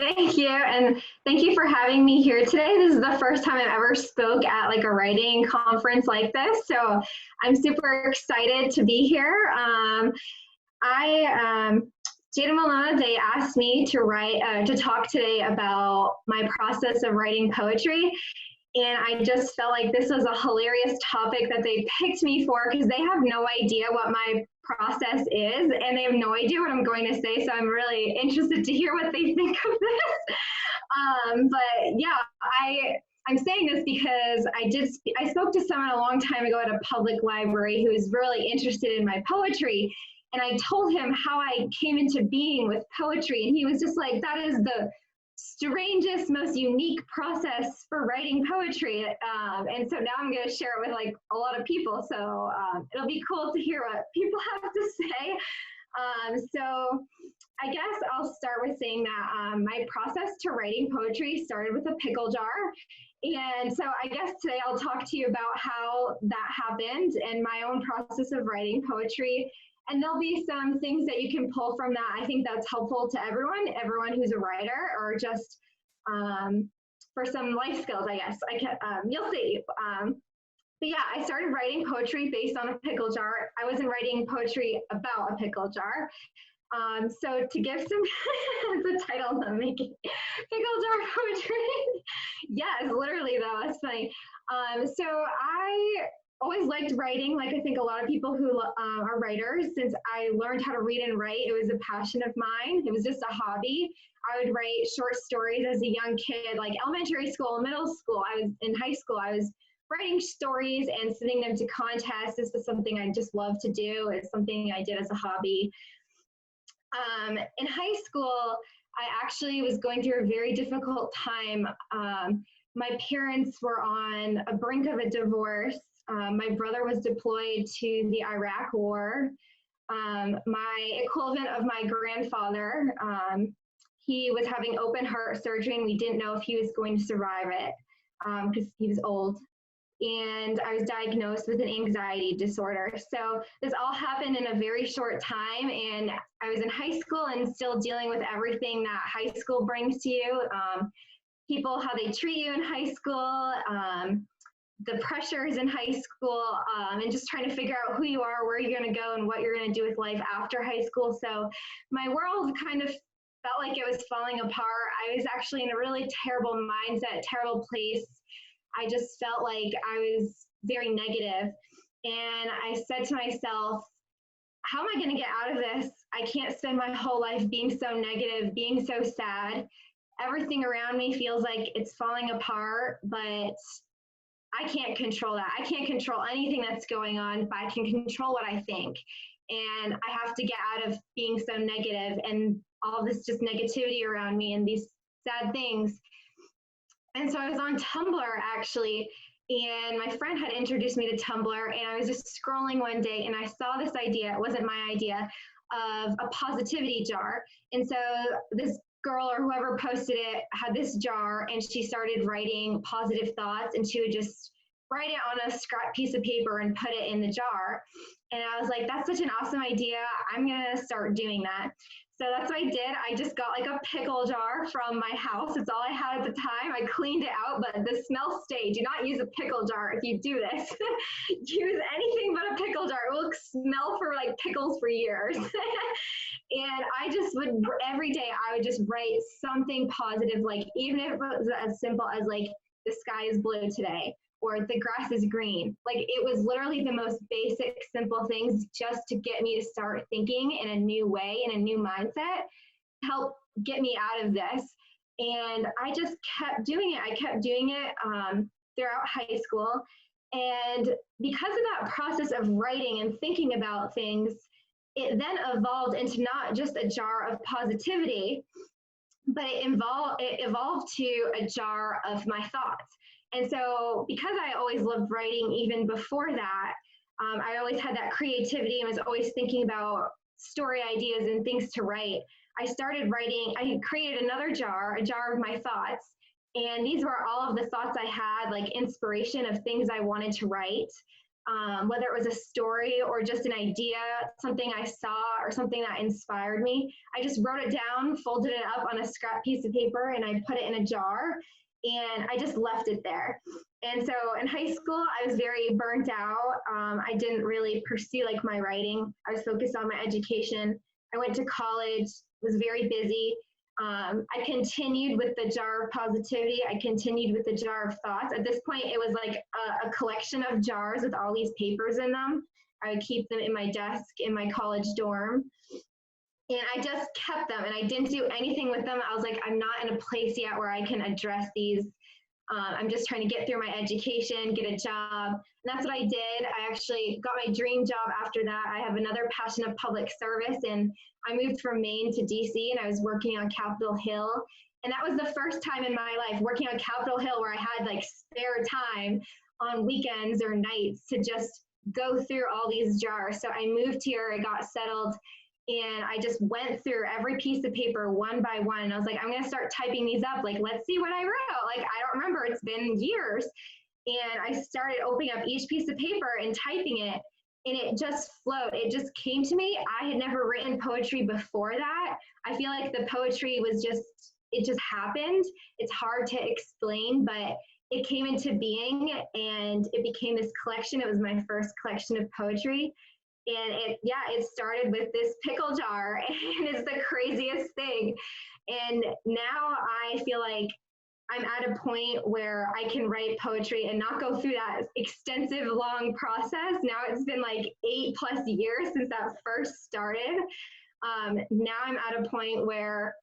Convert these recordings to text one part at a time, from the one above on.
Thank you, and thank you for having me here today. This is the first time I've ever spoke at like a writing conference like this, so I'm super excited to be here. I Jada Malona, they asked me to to talk today about my process of writing poetry, and I just felt like this was a hilarious topic that they picked me for because they have no idea what my process is and they have no idea what I'm going to say. So I'm really interested to hear what they think of this. But yeah, I'm saying this because I spoke to someone a long time ago at a public library who was really interested in my poetry. And I told him how I came into being with poetry. And he was just like, that is the strangest, most unique process for writing poetry. And so now I'm going to share it with like a lot of people. So it'll be cool to hear what people have to say. So I guess I'll start with saying that my process to writing poetry started with a pickle jar. And so I guess today I'll talk to you about how that happened and my own process of writing poetry. And there'll be some things that you can pull from that. I think that's helpful to everyone who's a writer or just for some life skills, I guess. You'll see. But yeah, I started writing poetry based on a pickle jar. I wasn't writing poetry about a pickle jar. So to give some, the title of making pickle jar poetry. Yes, literally though, that's funny. So I always liked writing, like I think a lot of people who are writers. Since I learned how to read and write, it was a passion of mine. It was just a hobby. I would write short stories as a young kid, like elementary school, middle school. I was in high school. I was writing stories and sending them to contests. This was something I just loved to do. It's something I did as a hobby. In high school, I actually was going through a very difficult time. My parents were on a brink of a divorce. My brother was deployed to the Iraq War. My equivalent of my grandfather, he was having open heart surgery and we didn't know if he was going to survive it because he was old. And I was diagnosed with an anxiety disorder. So this all happened in a very short time. And I was in high school and still dealing with everything that high school brings to you. People, how they treat you in high school, the pressures in high school, and just trying to figure out who you are, where you're going to go, and what you're going to do with life after high school. So my world kind of felt like it was falling apart. I was actually in a really terrible mindset, terrible place. I just felt like I was very negative. And I said to myself, how am I going to get out of this? I can't spend my whole life being so negative, being so sad. Everything around me feels like it's falling apart, but I can't control that. I can't control anything that's going on, but I can control what I think. And I have to get out of being so negative and all this just negativity around me and these sad things. And so I was on Tumblr actually, and my friend had introduced me to Tumblr, and I was just scrolling one day and I saw this idea, it wasn't my idea, of a positivity jar. And so this girl or whoever posted it had this jar and she started writing positive thoughts and she would just write it on a scrap piece of paper and put it in the jar. And I was like, that's such an awesome idea. I'm going to start doing that. So that's what I did. I just got like a pickle jar from my house. It's all I had at the time. I cleaned it out, but the smell stayed. Do not use a pickle jar if you do this. Use anything but a pickle jar. It will smell for like pickles for years. And I just would, every day I would just write something positive, like even if it was as simple as like, the sky is blue today, or the grass is green. Like it was literally the most basic, simple things just to get me to start thinking in a new way, in a new mindset, help get me out of this. And I just kept doing it. I kept doing it throughout high school. And because of that process of writing and thinking about things, it then evolved into not just a jar of positivity, but it evolved to a jar of my thoughts. And so because I always loved writing even before that, I always had that creativity and was always thinking about story ideas and things to write. I started writing, I created another jar, a jar of my thoughts. And these were all of the thoughts I had, like inspiration of things I wanted to write. whether it was a story or just an idea, something I saw or something that inspired me. I just wrote it down, folded it up on a scrap piece of paper, and I put it in a jar, and I just left it there. And so in high school, I was very burnt out. I didn't really pursue like my writing. I was focused on my education. I went to college, was very busy. I continued with the jar of positivity. I continued with the jar of thoughts. At this point, it was like a collection of jars with all these papers in them. I would keep them in my desk in my college dorm. And I just kept them and I didn't do anything with them. I was like, I'm not in a place yet where I can address these. I'm just trying to get through my education, get a job. And that's what I did. I actually got my dream job after that. I have another passion of public service, and I moved from Maine to DC, and I was working on Capitol Hill. And that was the first time in my life working on Capitol Hill where I had like spare time on weekends or nights to just go through all these jars. So I moved here, I got settled, and I just went through every piece of paper one by one. And I was like, I'm going to start typing these up. Like, let's see what I wrote. Like, I don't remember. It's been years. And I started opening up each piece of paper and typing it. And it just flowed. It just came to me. I had never written poetry before that. I feel like the poetry was just, it just happened. It's hard to explain, but it came into being and it became this collection. It was my first collection of poetry. And it started with this pickle jar, and it's the craziest thing. And now I feel like I'm at a point where I can write poetry and not go through that extensive, long process. Now it's been like 8+ years since that first started. Now I'm at a point where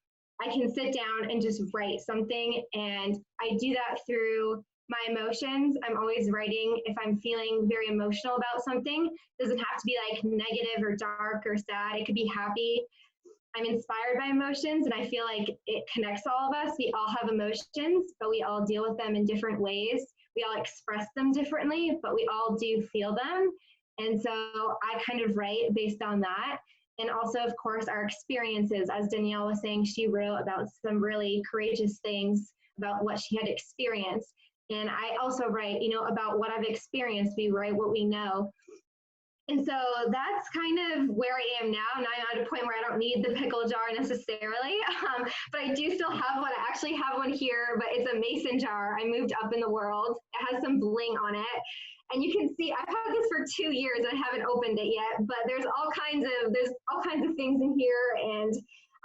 I can sit down and just write something, and I do that through my emotions. I'm always writing if I'm feeling very emotional about something. It doesn't have to be like negative or dark or sad. It could be happy. I'm inspired by emotions, and I feel like it connects all of us. We all have emotions, but we all deal with them in different ways. We all express them differently, but we all do feel them. And so I kind of write based on that. And also, of course, our experiences. As Danielle was saying, she wrote about some really courageous things about what she had experienced. And I also write, about what I've experienced. We write what we know. And so that's kind of where I am now. Now I'm at a point where I don't need the pickle jar necessarily, but I do still have one. I actually have one here, but it's a mason jar. I moved up in the world. It has some bling on it. And you can see I've had this for 2 years and I haven't opened it yet, but there's all kinds of things in here, and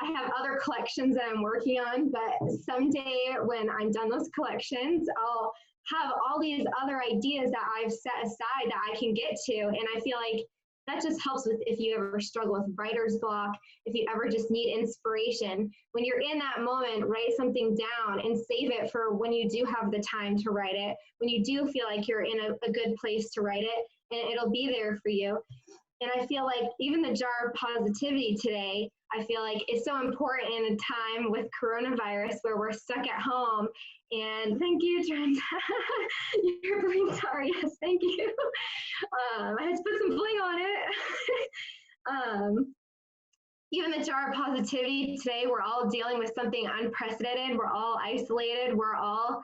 I have other collections that I'm working on, but someday when I'm done those collections, I'll have all these other ideas that I've set aside that I can get to. And I feel like that just helps with if you ever struggle with writer's block, if you ever just need inspiration. When you're in that moment, write something down and save it for when you do have the time to write it, when you do feel like you're in a good place to write it, and it'll be there for you. And I feel like even the jar of positivity today, I feel like it's so important in a time with coronavirus where we're stuck at home. And thank you, Trent. Your bling jar, yes, thank you. I had to put some bling on it. Even the jar of positivity today, we're all dealing with something unprecedented. We're all isolated. We're all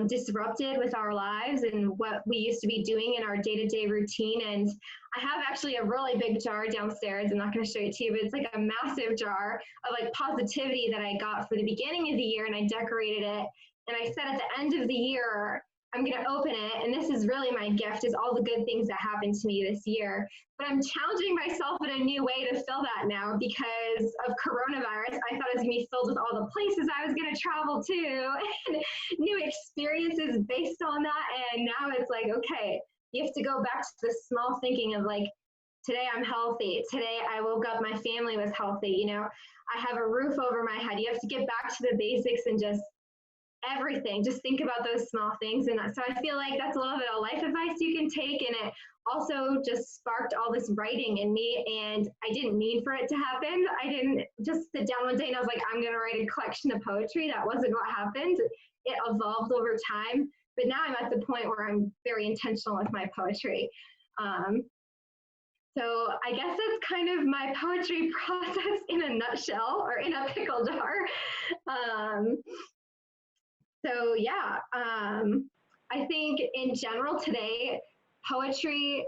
disrupted with our lives and what we used to be doing in our day-to-day routine. And I have actually a really big jar downstairs. I'm not going to show it to you, but it's like a massive jar of like positivity that I got for the beginning of the year, and I decorated it. And I said at the end of the year, I'm going to open it, and this is really my gift, is all the good things that happened to me this year. But I'm challenging myself in a new way to fill that now because of coronavirus. I thought it was going to be filled with all the places I was going to travel to and new experiences based on that. And now it's like, okay, you have to go back to the small thinking of like, today I'm healthy. Today I woke up, my family was healthy. I have a roof over my head. You have to get back to the basics and just everything. Just think about those small things. And so I feel like that's a little bit of life advice you can take. And it also just sparked all this writing in me. And I didn't mean for it to happen. I didn't just sit down one day and I was like, I'm going to write a collection of poetry. That wasn't what happened. It evolved over time. But now I'm at the point where I'm very intentional with my poetry. So I guess that's kind of my poetry process in a nutshell, or in a pickle jar. So yeah, I think in general today, poetry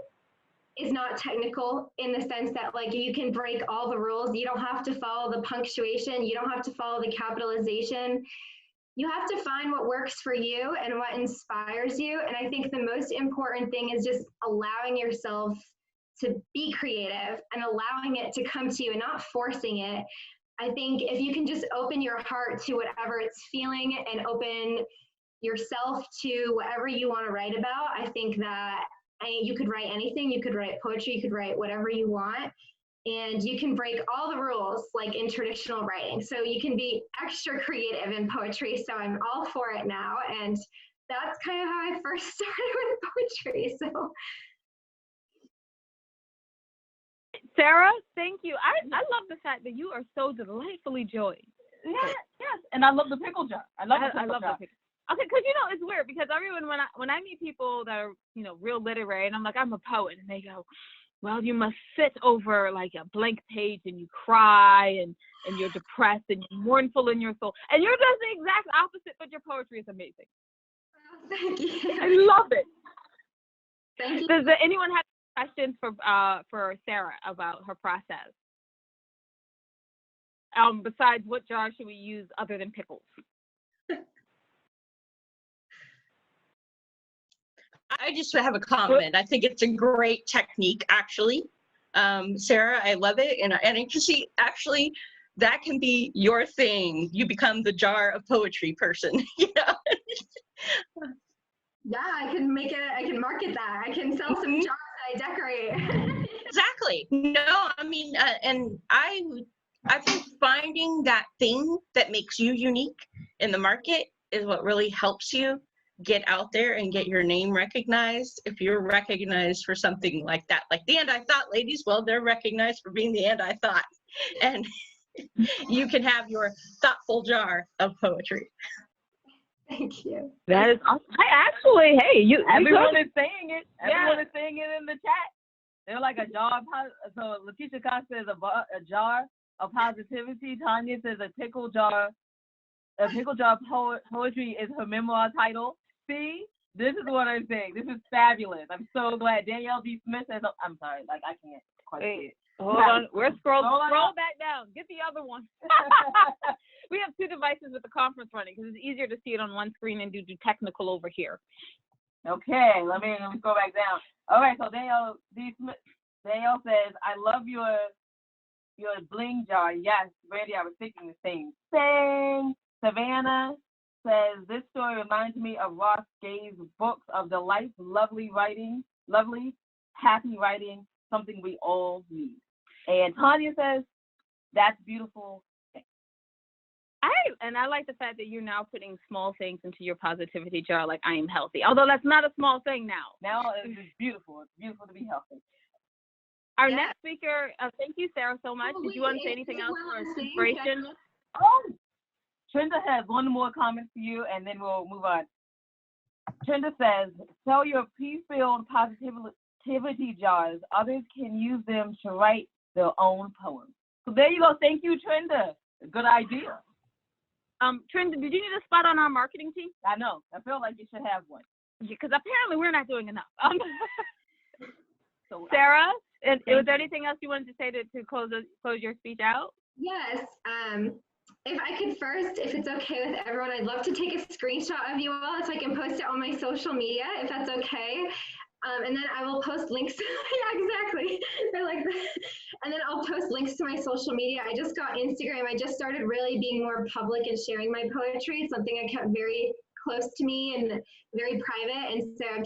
is not technical in the sense that like you can break all the rules. You don't have to follow the punctuation. You don't have to follow the capitalization. You have to find what works for you and what inspires you. And I think the most important thing is just allowing yourself to be creative and allowing it to come to you and not forcing it. I think if you can just open your heart to whatever it's feeling and open yourself to whatever you want to write about, I think that you could write anything. You could write poetry, you could write whatever you want, and you can break all the rules like in traditional writing. So you can be extra creative in poetry. So I'm all for it now. And that's kind of how I first started with poetry. So Sarah, thank you. I love the fact that you are so delightfully joyous. Yes, and I love the pickle jar. I love the pickle. Okay, because it's weird because everyone when I meet people that are real literary and I'm like I'm a poet and they go, well, you must sit over like a blank page and you cry and you're depressed and you're mournful in your soul, and you're just the exact opposite, but your poetry is amazing. Oh, thank you. I love it. Thank you. Does anyone have questions for Sarah about her process? Besides, what jar should we use other than pickles? I just have a comment. I think it's a great technique, actually. Sarah, I love it. And you can see, actually, that can be your thing. You become the jar of poetry person, Yeah, I can make it, I can market that. I can sell some jars I decorate. Exactly. No, I mean, and I think finding that thing that makes you unique in the market is what really helps you get out there and get your name recognized. If you're recognized for something like that, like The End I Thought ladies, well, they're recognized for being The End I Thought. And you can have your thoughtful jar of poetry. Thank you. That is awesome. Everyone is saying it. Everyone is saying it in the chat. They're like a jar. So Letitia Cox says a jar of positivity. Tanya says a pickle jar. A pickle jar poetry is her memoir title. See, this is what I'm saying. This is fabulous. I'm so glad. Danielle D. Smith says, I'm sorry, like I can't quite see it. Hold on. We're scroll back down. Get the other one. We have two devices with the conference running because it's easier to see it on one screen and do technical over here. Okay, let me go back down. All right, so Danielle D. Smith, Danielle says, I love your bling jar. Yes, Randy, I was thinking the same thing. Savannah says, this story reminds me of Ross Gay's books of the life, lovely writing, lovely, happy writing, something we all need. And Tanya says, that's beautiful. I like the fact that you're now putting small things into your positivity jar, like I am healthy. Although that's not a small thing now. Now it's beautiful. It's beautiful to be healthy. Our next speaker, thank you, Sarah, so much. Did you want to say anything else for inspiration? Oh, Trenda has one more comment for you, and then we'll move on. Trenda says, tell your peace-filled positivity jars. Others can use them to write their own poems. So there you go. Thank you, Trenda. Good idea. Trenda, did you need a spot on our marketing team? I know. I feel like you should have one. Because apparently we're not doing enough. So, Sarah, was there anything else you wanted to say to close your speech out? Yes. If I could first, if it's okay with everyone, I'd love to take a screenshot of you all so I can post it on my social media, if that's okay. And then I will post links. Yeah, exactly. I like that. And then I'll post links to my social media. I just got Instagram. I just started really being more public and sharing my poetry. It's something I kept very close to me and very private. And so I'm